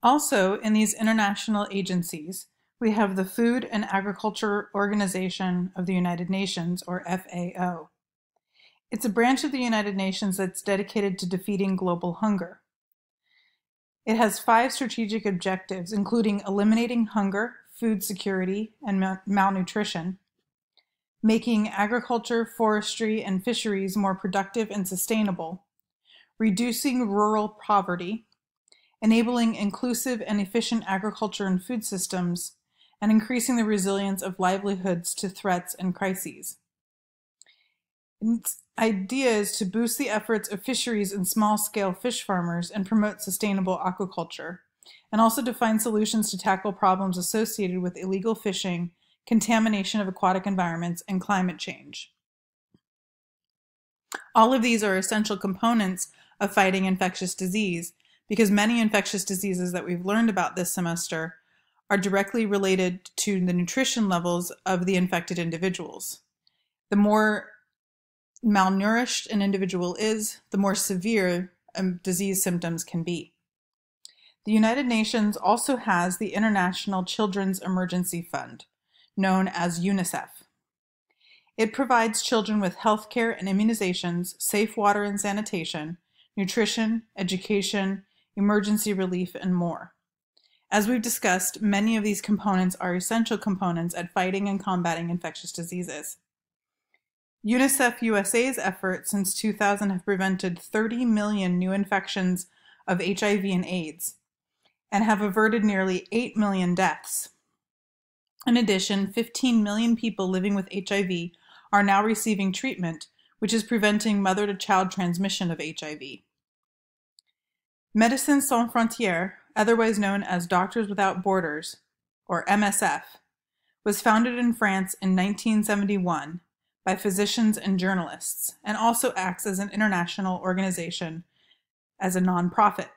Also, in these international agencies, we have the Food and Agriculture Organization of the United Nations, or FAO. It's a branch of the United Nations that's dedicated to defeating global hunger. It has 5 strategic objectives, including eliminating hunger, food security, and malnutrition, making agriculture, forestry, and fisheries more productive and sustainable, reducing rural poverty, enabling inclusive and efficient agriculture and food systems, and increasing the resilience of livelihoods to threats and crises. Its idea is to boost the efforts of fisheries and small-scale fish farmers and promote sustainable aquaculture, and also to find solutions to tackle problems associated with illegal fishing, contamination of aquatic environments, and climate change. All of these are essential components of fighting infectious disease, because many infectious diseases that we've learned about this semester are directly related to the nutrition levels of the infected individuals. The more malnourished an individual is, the more severe disease symptoms can be. The United Nations also has the International Children's Emergency Fund, known as UNICEF. It provides children with health care and immunizations, safe water and sanitation, nutrition, education, emergency relief, and more. As we've discussed, many of these components are essential components at fighting and combating infectious diseases. UNICEF USA's efforts since 2000 have prevented 30 million new infections of HIV and AIDS, and have averted nearly 8 million deaths. In addition, 15 million people living with HIV are now receiving treatment, which is preventing mother-to-child transmission of HIV. Médecins Sans Frontières, otherwise known as Doctors Without Borders, or MSF, was founded in France in 1971 by physicians and journalists, and also acts as an international organization as a nonprofit.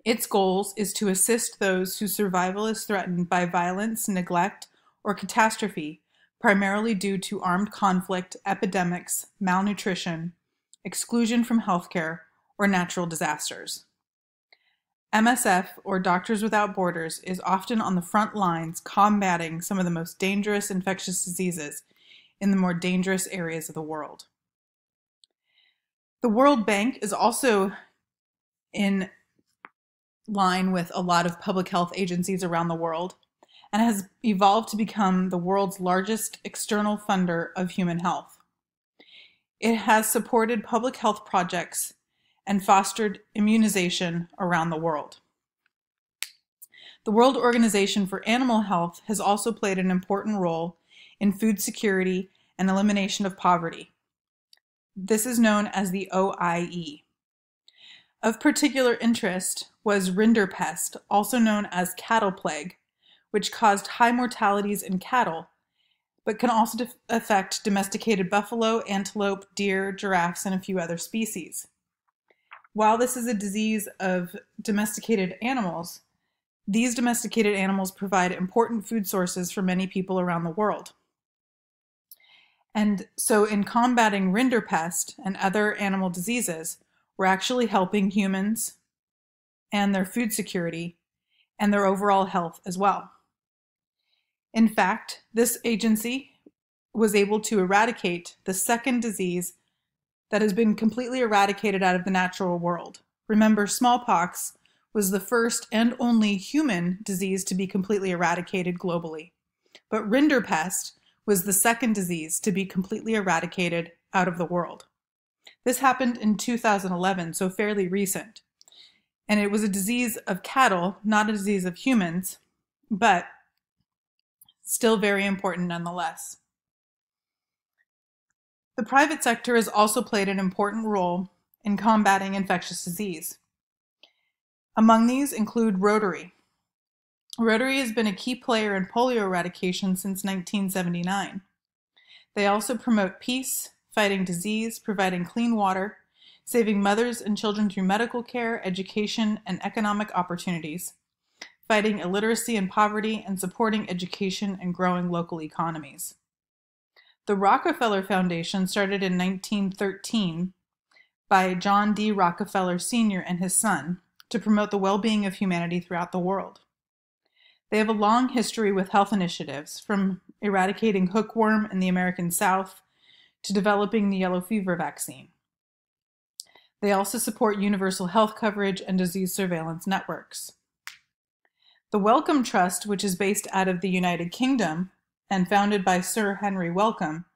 Its goals is to assist those whose survival is threatened by violence, neglect, or catastrophe, primarily due to armed conflict, epidemics, malnutrition, exclusion from healthcare, or natural disasters. MSF, or Doctors Without Borders, is often on the front lines combating some of the most dangerous infectious diseases in the more dangerous areas of the world. The World Bank is also in line with a lot of public health agencies around the world and has evolved to become the world's largest external funder of human health. It has supported public health projects and fostered immunization around the world. The World Organization for Animal Health has also played an important role in food security and elimination of poverty. This is known as the OIE. Of particular interest was rinderpest, also known as cattle plague, which caused high mortalities in cattle, but can also affect domesticated buffalo, antelope, deer, giraffes, and a few other species. While this is a disease of domesticated animals, these domesticated animals provide important food sources for many people around the world. And so in combating rinderpest and other animal diseases, we're actually helping humans and their food security and their overall health as well. In fact, this agency was able to eradicate the second disease that has been completely eradicated out of the natural world. Remember, smallpox was the first and only human disease to be completely eradicated globally. But rinderpest was the second disease to be completely eradicated out of the world. This happened in 2011, so fairly recent. And it was a disease of cattle, not a disease of humans, but still very important nonetheless. The private sector has also played an important role in combating infectious disease. Among these include Rotary. Rotary has been a key player in polio eradication since 1979. They also promote peace, fighting disease, providing clean water, saving mothers and children through medical care, education, and economic opportunities, fighting illiteracy and poverty, and supporting education and growing local economies. The Rockefeller Foundation started in 1913 by John D. Rockefeller Sr. and his son to promote the well-being of humanity throughout the world. They have a long history with health initiatives, from eradicating hookworm in the American South to developing the yellow fever vaccine. They also support universal health coverage and disease surveillance networks. The Wellcome Trust, which is based out of the United Kingdom and founded by Sir Henry Wellcome,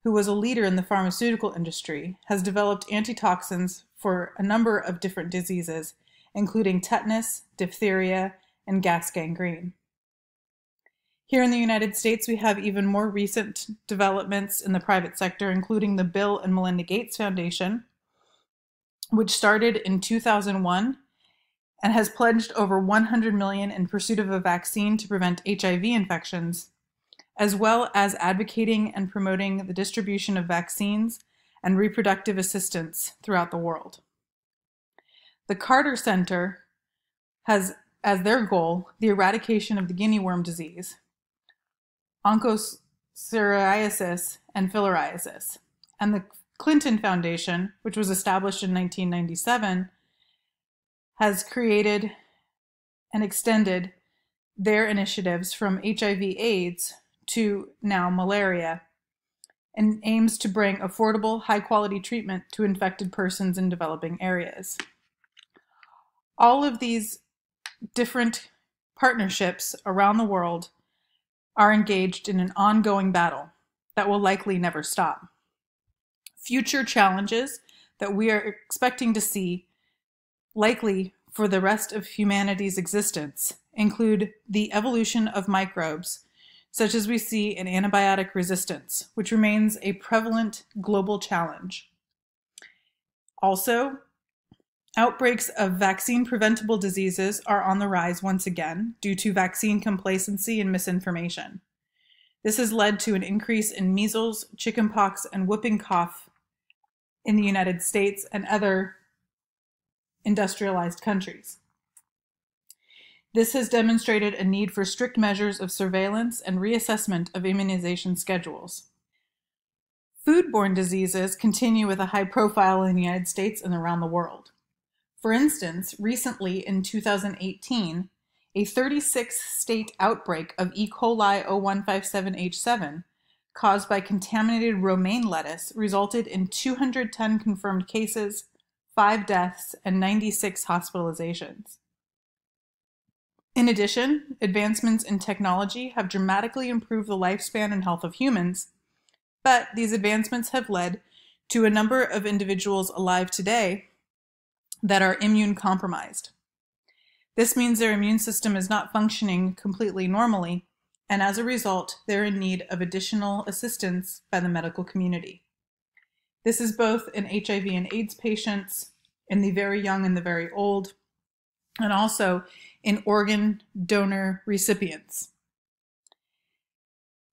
who was a leader in the pharmaceutical industry, has developed antitoxins for a number of different diseases, including tetanus, diphtheria, and gas gangrene. Here in the United States, we have even more recent developments in the private sector, including the Bill and Melinda Gates Foundation, which started in 2001 and has pledged over $100 million in pursuit of a vaccine to prevent HIV infections, as well as advocating and promoting the distribution of vaccines and reproductive assistance throughout the world. The Carter Center has as their goal the eradication of the guinea worm disease, onchocerciasis, and filariasis. And the Clinton Foundation, which was established in 1997, has created and extended their initiatives from HIV/AIDS to now malaria, and aims to bring affordable, high-quality treatment to infected persons in developing areas. All of these different partnerships around the world are engaged in an ongoing battle that will likely never stop. Future challenges that we are expecting to see, likely for the rest of humanity's existence, include the evolution of microbes, such as we see in antibiotic resistance, which remains a prevalent global challenge. Also, outbreaks of vaccine-preventable diseases are on the rise once again due to vaccine complacency and misinformation. This has led to an increase in measles, chickenpox, and whooping cough in the United States and other industrialized countries. This has demonstrated a need for strict measures of surveillance and reassessment of immunization schedules. Foodborne diseases continue with a high profile in the United States and around the world. For instance, recently in 2018, a 36-state outbreak of E. coli 0157H7 caused by contaminated romaine lettuce resulted in 210 confirmed cases, 5 deaths, and 96 hospitalizations. In addition, advancements in technology have dramatically improved the lifespan and health of humans, but these advancements have led to a number of individuals alive today that are immune compromised. This means their immune system is not functioning completely normally, and as a result, they're in need of additional assistance by the medical community. This is both in HIV and AIDS patients, in the very young and the very old, and also in organ donor recipients.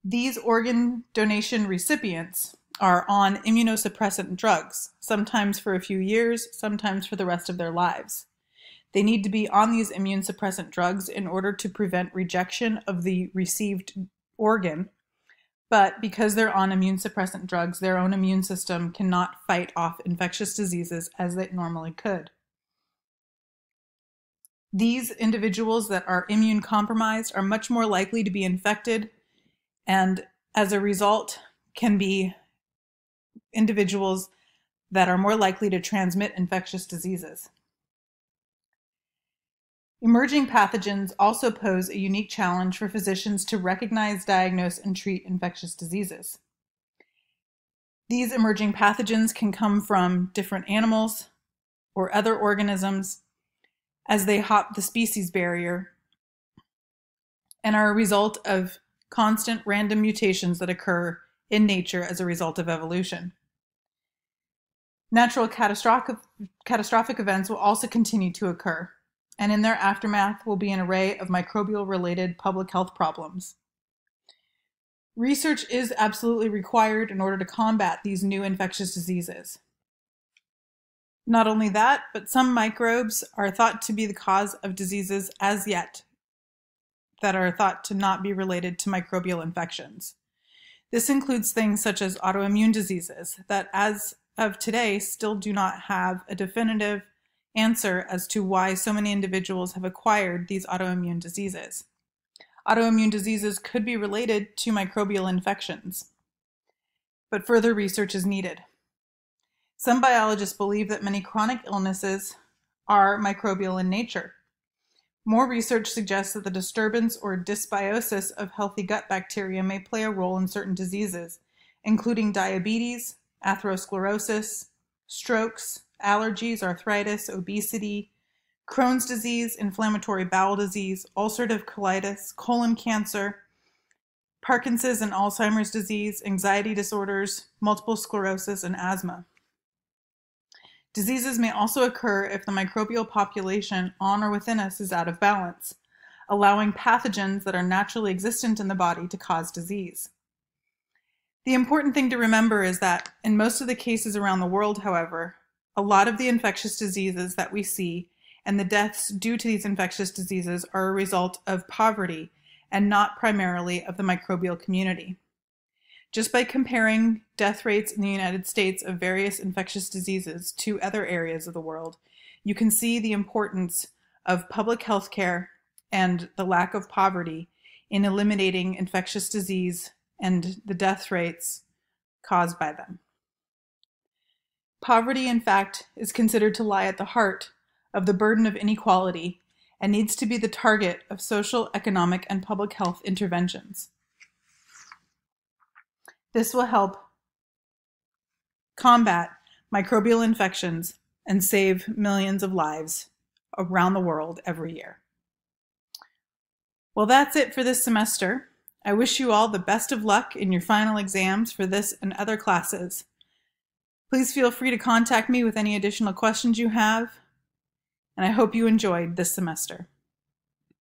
These organ donation recipients are on immunosuppressant drugs, sometimes for a few years, sometimes for the rest of their lives. They need to be on these immune suppressant drugs in order to prevent rejection of the received organ, but because they're on immune suppressant drugs, their own immune system cannot fight off infectious diseases as it normally could. These individuals that are immune compromised are much more likely to be infected, and as a result can be individuals that are more likely to transmit infectious diseases. Emerging pathogens also pose a unique challenge for physicians to recognize, diagnose, and treat infectious diseases. These emerging pathogens can come from different animals or other organisms as they hop the species barrier and are a result of constant random mutations that occur in nature as a result of evolution. Natural catastrophic events will also continue to occur, and in their aftermath will be an array of microbial-related public health problems. Research is absolutely required in order to combat these new infectious diseases. Not only that, but some microbes are thought to be the cause of diseases as yet that are thought to not be related to microbial infections. This includes things such as autoimmune diseases that, as of today, still do not have a definitive answer as to why so many individuals have acquired these autoimmune diseases. Autoimmune diseases could be related to microbial infections, but further research is needed. Some biologists believe that many chronic illnesses are microbial in nature. More research suggests that the disturbance or dysbiosis of healthy gut bacteria may play a role in certain diseases, including diabetes, atherosclerosis, strokes, allergies, arthritis, obesity, Crohn's disease, inflammatory bowel disease, ulcerative colitis, colon cancer, Parkinson's and Alzheimer's disease, anxiety disorders, multiple sclerosis, and asthma. Diseases may also occur if the microbial population on or within us is out of balance, allowing pathogens that are naturally existent in the body to cause disease. The important thing to remember is that in most of the cases around the world, however, a lot of the infectious diseases that we see and the deaths due to these infectious diseases are a result of poverty and not primarily of the microbial community. Just by comparing death rates in the United States of various infectious diseases to other areas of the world, you can see the importance of public health care and the lack of poverty in eliminating infectious disease and the death rates caused by them. Poverty, in fact, is considered to lie at the heart of the burden of inequality and needs to be the target of social, economic, and public health interventions. This will help combat microbial infections and save millions of lives around the world every year. Well, that's it for this semester. I wish you all the best of luck in your final exams for this and other classes. Please feel free to contact me with any additional questions you have, and I hope you enjoyed this semester.